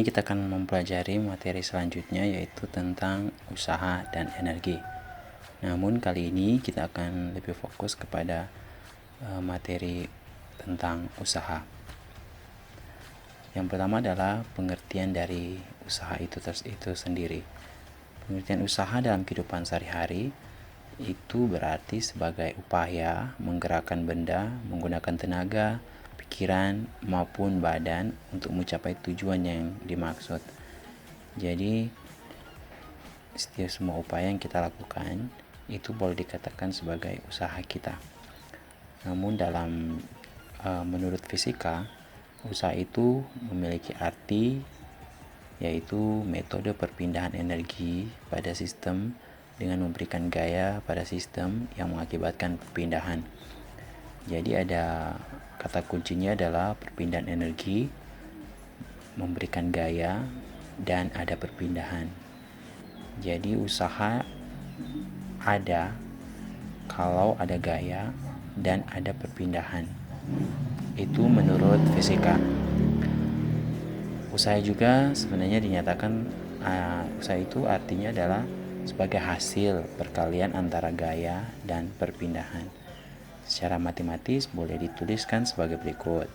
Ini kita akan mempelajari materi selanjutnya, yaitu tentang usaha dan energi. Namun kali ini kita akan lebih fokus kepada materi tentang usaha. Yang pertama adalah pengertian dari usaha itu sendiri. Pengertian usaha dalam kehidupan sehari-hari itu berarti sebagai upaya menggerakkan benda menggunakan tenaga, pikiran, maupun badan untuk mencapai tujuan yang dimaksud. Jadi, setiap semua upaya yang kita lakukan itu boleh dikatakan sebagai usaha kita. Namun menurut fisika, usaha itu memiliki arti, yaitu metode perpindahan energi pada sistem dengan memberikan gaya pada sistem yang mengakibatkan perpindahan. Jadi ada kata kuncinya adalah perpindahan energi, memberikan gaya, dan ada perpindahan. Jadi usaha ada kalau ada gaya dan ada perpindahan. Itu menurut fisika. Usaha juga sebenarnya dinyatakan usaha itu artinya adalah sebagai hasil perkalian antara gaya dan perpindahan. Secara matematis boleh dituliskan sebagai berikut.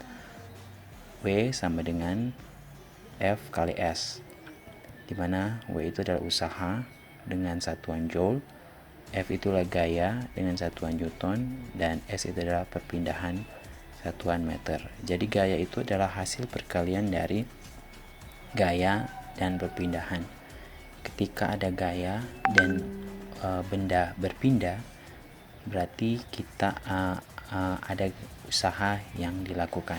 W sama dengan F kali S, di mana W itu adalah usaha dengan satuan Joule, F itulah gaya dengan satuan Newton, dan S itu adalah perpindahan satuan meter. Jadi gaya itu adalah hasil perkalian dari gaya dan perpindahan. Ketika ada gaya dan benda berpindah, berarti kita ada usaha yang dilakukan.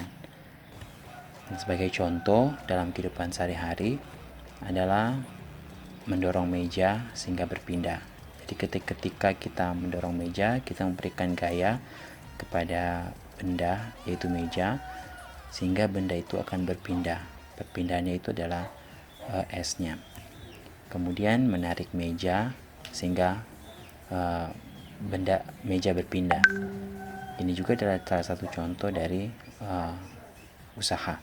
Sebagai contoh dalam kehidupan sehari-hari adalah mendorong meja sehingga berpindah. Jadi ketika kita mendorong meja, kita memberikan gaya kepada benda, yaitu meja, sehingga benda itu akan berpindah. Perpindahannya itu adalah S-nya. Kemudian menarik meja sehingga meja berpindah. Ini juga adalah salah satu contoh dari usaha.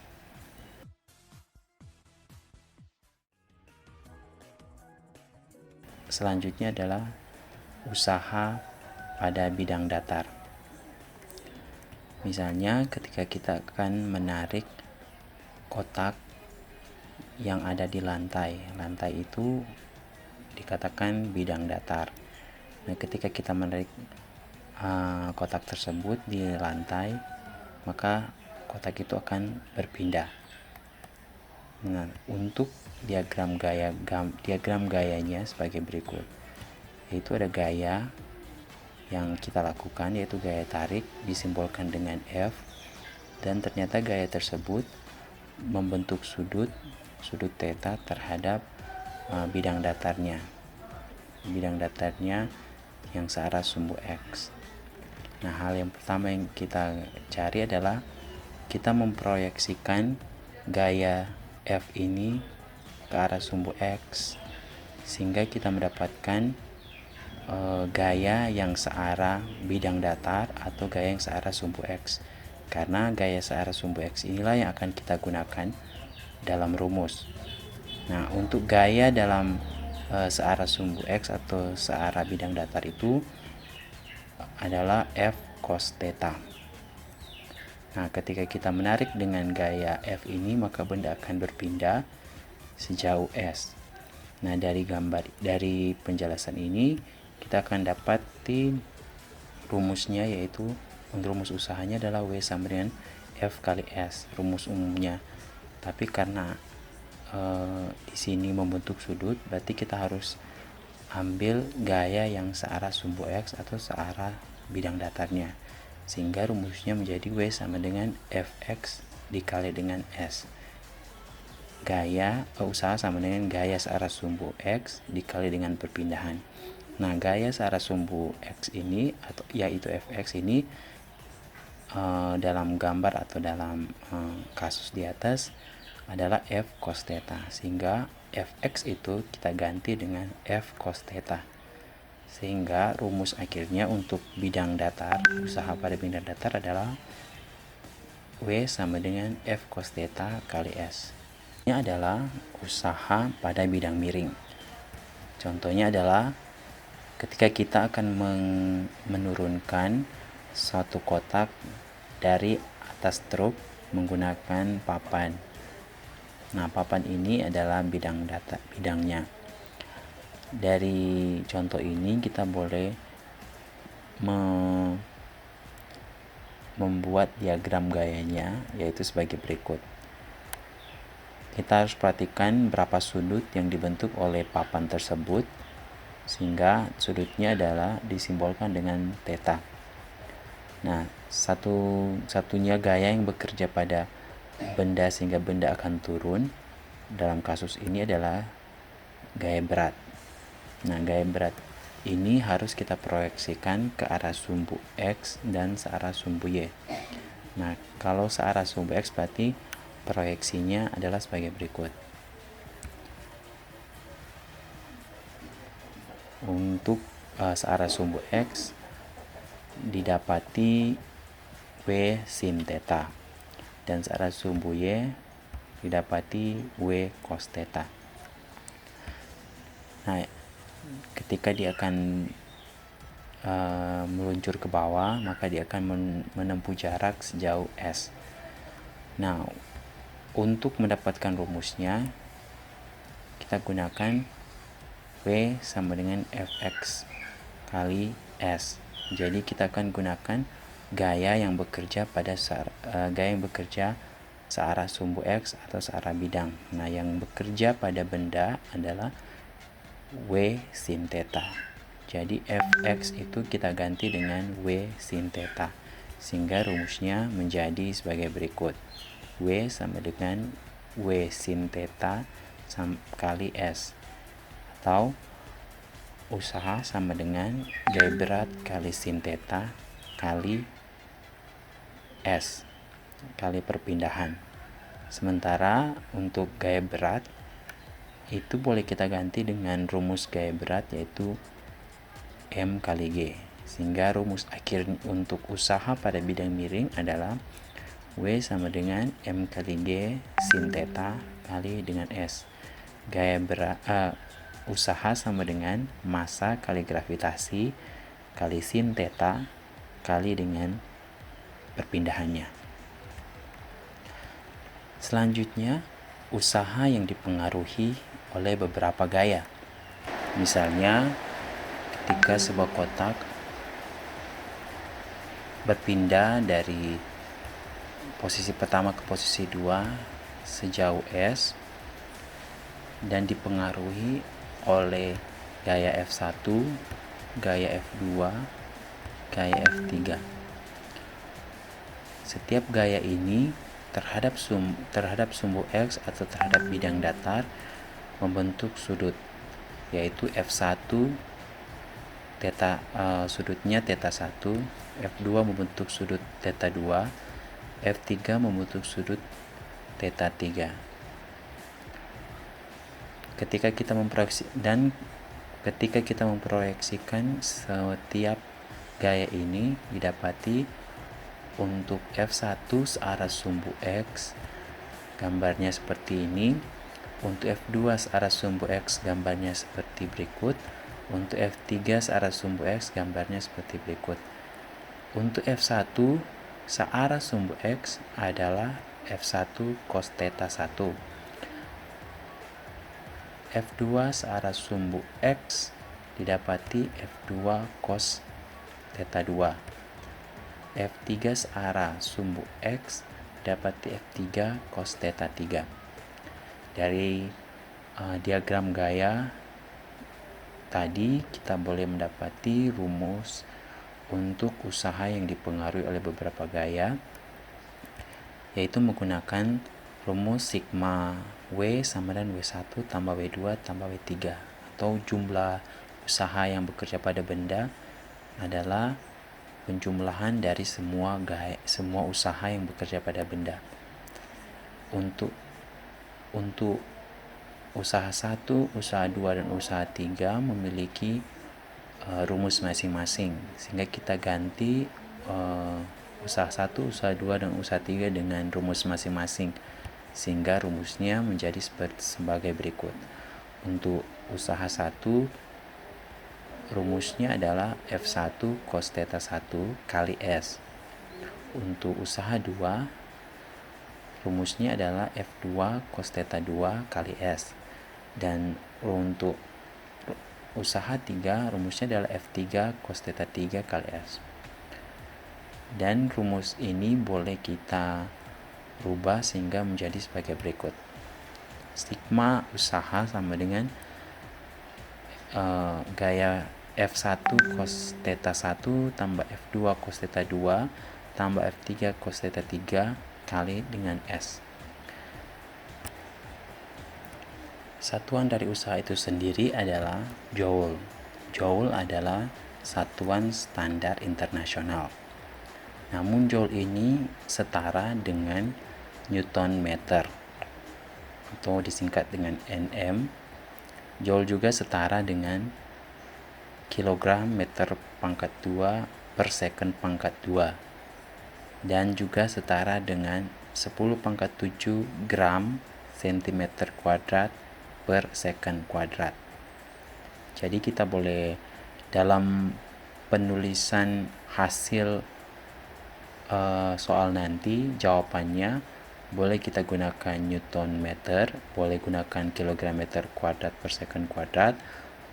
Selanjutnya adalah usaha pada bidang datar. Misalnya ketika kita akan menarik kotak yang ada di lantai itu dikatakan bidang datar. Nah, ketika kita menarik kotak tersebut di lantai, maka kotak itu akan berpindah. Nah, untuk diagram gayanya sebagai berikut, yaitu ada gaya yang kita lakukan, yaitu gaya tarik, disimbolkan dengan F, dan ternyata gaya tersebut membentuk sudut theta terhadap bidang datarnya yang searah sumbu X. Nah, hal yang pertama yang kita cari adalah kita memproyeksikan gaya F ini ke arah sumbu X, sehingga kita mendapatkan gaya yang searah bidang datar atau gaya yang searah sumbu X. Karena gaya searah sumbu X inilah yang akan kita gunakan dalam rumus. Nah, untuk gaya dalam searah sumbu X atau searah bidang datar itu adalah F cos theta. Nah, ketika kita menarik dengan gaya F ini, maka benda akan berpindah sejauh S. Nah, dari penjelasan ini kita akan dapati rumusnya, yaitu rumus usahanya adalah W sama dengan F kali S, rumus umumnya. Tapi karena di sini membentuk sudut, berarti kita harus ambil gaya yang searah sumbu X atau searah bidang datarnya, sehingga rumusnya menjadi W sama dengan Fx dikali dengan S. Usaha sama dengan gaya searah sumbu X dikali dengan perpindahan. Nah, gaya searah sumbu X ini yaitu Fx ini dalam gambar atau dalam kasus di atas adalah F cos theta, sehingga Fx itu kita ganti dengan F cos theta, sehingga rumus akhirnya untuk bidang datar, usaha pada bidang datar adalah W sama dengan F cos theta kali S. Ini adalah usaha pada bidang miring. Contohnya adalah ketika kita akan menurunkan suatu kotak dari atas truk menggunakan papan. Nah, papan ini adalah bidangnya. Dari contoh ini kita boleh membuat diagram gayanya, yaitu sebagai berikut. Kita harus perhatikan berapa sudut yang dibentuk oleh papan tersebut, sehingga sudutnya adalah disimbolkan dengan theta. Nah, satunya gaya yang bekerja pada benda sehingga benda akan turun, dalam kasus ini adalah gaya berat. Nah, gaya berat ini harus kita proyeksikan ke arah sumbu X dan searah sumbu Y. Nah, kalau searah sumbu X berarti proyeksinya adalah sebagai berikut. Untuk searah sumbu X didapati W sin theta, dan searah sumbu Y didapati W cos theta. Nah, ketika dia akan meluncur ke bawah, maka dia akan menempuh jarak sejauh S. Nah, untuk mendapatkan rumusnya, kita gunakan W sama dengan Fx kali S. Jadi kita akan gunakan gaya yang bekerja searah sumbu X atau searah bidang. Nah, yang bekerja pada benda adalah W sin theta. Jadi Fx itu kita ganti dengan W sin theta, sehingga rumusnya menjadi sebagai berikut. W sama dengan W sin theta kali S, atau usaha sama dengan gaya berat kali sin theta kali S kali perpindahan. Sementara untuk gaya berat itu boleh kita ganti dengan rumus gaya berat, yaitu M kali G, sehingga rumus akhir untuk usaha pada bidang miring adalah W sama dengan M kali G sin theta kali dengan S. Gaya berat usaha sama dengan massa kali gravitasi kali sin theta kali dengan perpindahannya. Selanjutnya, usaha yang dipengaruhi oleh beberapa gaya. Misalnya, ketika sebuah kotak berpindah dari posisi pertama ke posisi 2 sejauh S dan dipengaruhi oleh gaya F1, gaya F2, gaya F3. Setiap gaya ini terhadap sumbu X atau terhadap bidang datar membentuk sudut, yaitu F1 sudutnya theta 1, F2 membentuk sudut theta 2, F3 membentuk sudut theta 3. Ketika kita memproyeksikan setiap gaya ini, didapati untuk F1 searah sumbu X gambarnya seperti ini, untuk F2 searah sumbu X gambarnya seperti berikut, untuk F3 searah sumbu X gambarnya seperti berikut. Untuk F1 searah sumbu X adalah F1 cos theta 1. F2 searah sumbu X didapati F2 cos theta 2. F3 searah sumbu X didapati F3 cos theta 3. Dari diagram gaya tadi kita boleh mendapati rumus untuk usaha yang dipengaruhi oleh beberapa gaya, yaitu menggunakan rumus sigma W sama dengan W1 tambah W2 tambah W3, atau jumlah usaha yang bekerja pada benda adalah penjumlahan dari semua usaha yang bekerja pada benda. Untuk usaha 1, usaha 2, dan usaha 3 memiliki rumus masing-masing, sehingga kita ganti usaha 1, usaha 2, dan usaha 3 dengan rumus masing-masing. sehingga rumusnya menjadi sebagai berikut. Untuk usaha 1, rumusnya adalah F1 cos theta 1 kali S. Untuk usaha 2, rumusnya adalah F2 cos theta 2 kali S. Dan untuk usaha 3, rumusnya adalah F3 cos theta 3 kali S. Dan rumus ini boleh kita rubah sehingga menjadi sebagai berikut. Sigma usaha sama dengan gaya F1 cos theta 1 tambah F2 cos theta 2 tambah F3 cos theta 3 kali dengan S. Satuan dari usaha itu sendiri adalah Joule. Joule adalah satuan standar internasional. Namun Joule ini setara dengan Newton meter atau disingkat dengan Nm. Joule juga setara dengan kilogram meter pangkat 2 per second pangkat 2 dan juga setara dengan 10 pangkat 7 gram sentimeter kuadrat per second kuadrat. Jadi kita boleh dalam penulisan hasil soal nanti jawabannya boleh kita gunakan Newton meter, boleh gunakan kilogram meter kuadrat per second kuadrat,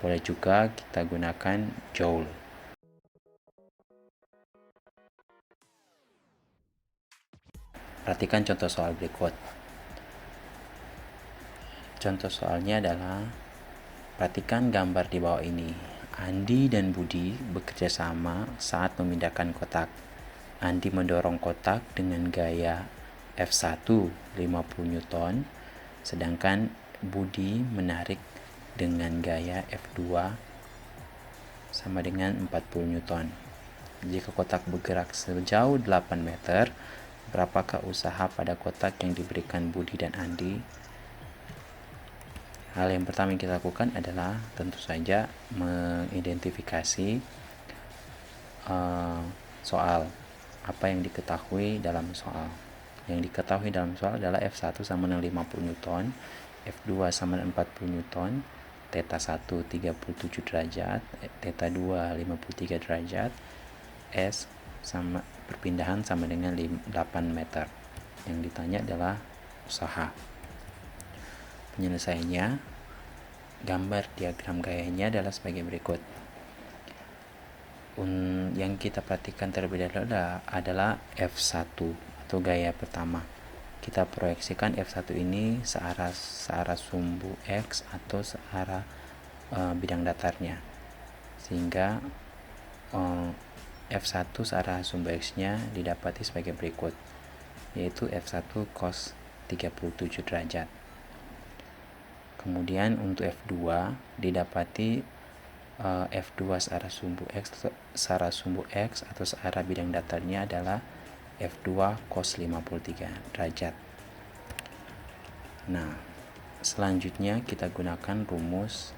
boleh juga kita gunakan Joule. Perhatikan contoh soal berikut. Contoh soalnya adalah, perhatikan gambar di bawah ini. Andi dan Budi bekerja sama saat memindahkan kotak. Andi mendorong kotak dengan gaya F1 50 Newton, sedangkan Budi menarik dengan gaya F2 sama dengan 40 Newton. Jika kotak bergerak sejauh 8 meter, berapakah usaha pada kotak yang diberikan Budi dan Andi? Hal yang pertama yang kita lakukan adalah tentu saja mengidentifikasi soal. Apa yang diketahui dalam soal? Yang diketahui dalam soal adalah F1 sama dengan 50 Newton, F2 sama dengan 40 Newton, theta 1 37 derajat, theta 2 53 derajat, S sama perpindahan sama dengan 8 meter. Yang ditanya adalah usaha. Penyelesaiannya, gambar diagram gayanya adalah sebagai berikut. Yang kita perhatikan terlebih dahulu adalah F1 atau gaya pertama. Kita proyeksikan F1 ini searah sumbu X atau searah bidang datarnya, sehingga F1 searah sumbu X-nya didapati sebagai berikut, yaitu F1 cos 37 derajat. Kemudian untuk F2 didapati F2 searah sumbu X atau searah bidang datarnya adalah F2 cos 53 derajat. Nah, selanjutnya kita gunakan rumus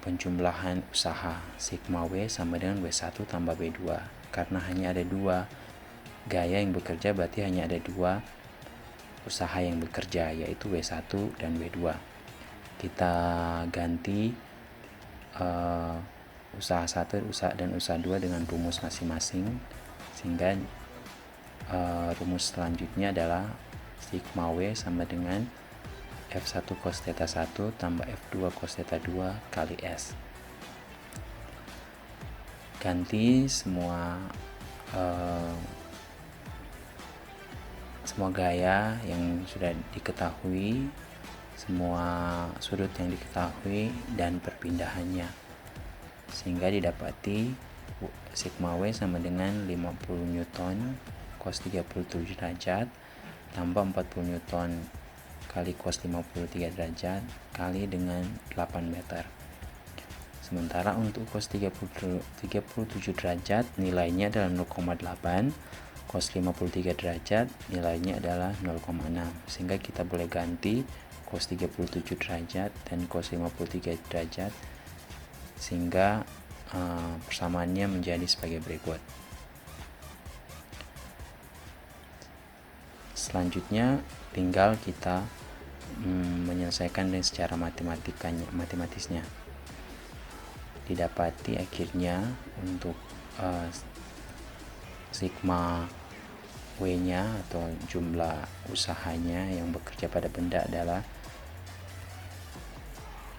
penjumlahan usaha sigma W sama dengan W1 tambah W2. Karena hanya ada 2 gaya yang bekerja, berarti hanya ada 2 usaha yang bekerja, yaitu W1 dan W2. Kita ganti usaha 1 dan usaha 2 dengan rumus masing-masing, sehingga rumus selanjutnya adalah sigma W sama dengan F1 cos theta 1 tambah F2 cos theta 2 kali S. Ganti semua gaya yang sudah diketahui, semua sudut yang diketahui, dan perpindahannya, sehingga didapati sigma W sama dengan 50 Newton cos 37 derajat tambah 40 Newton kali cos 53 derajat kali dengan 8 meter. Sementara untuk cos 37 derajat nilainya adalah 0,8, cos 53 derajat nilainya adalah 0,6, sehingga kita boleh ganti cos 37 derajat dan cos 53 derajat, sehingga persamaannya menjadi sebagai berikut. selanjutnya tinggal kita menyelesaikan dengan secara matematisnya. Didapati akhirnya untuk sigma W-nya atau jumlah usahanya yang bekerja pada benda adalah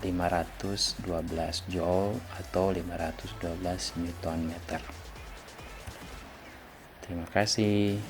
512 Joule atau 512 Newton meter. Terima kasih.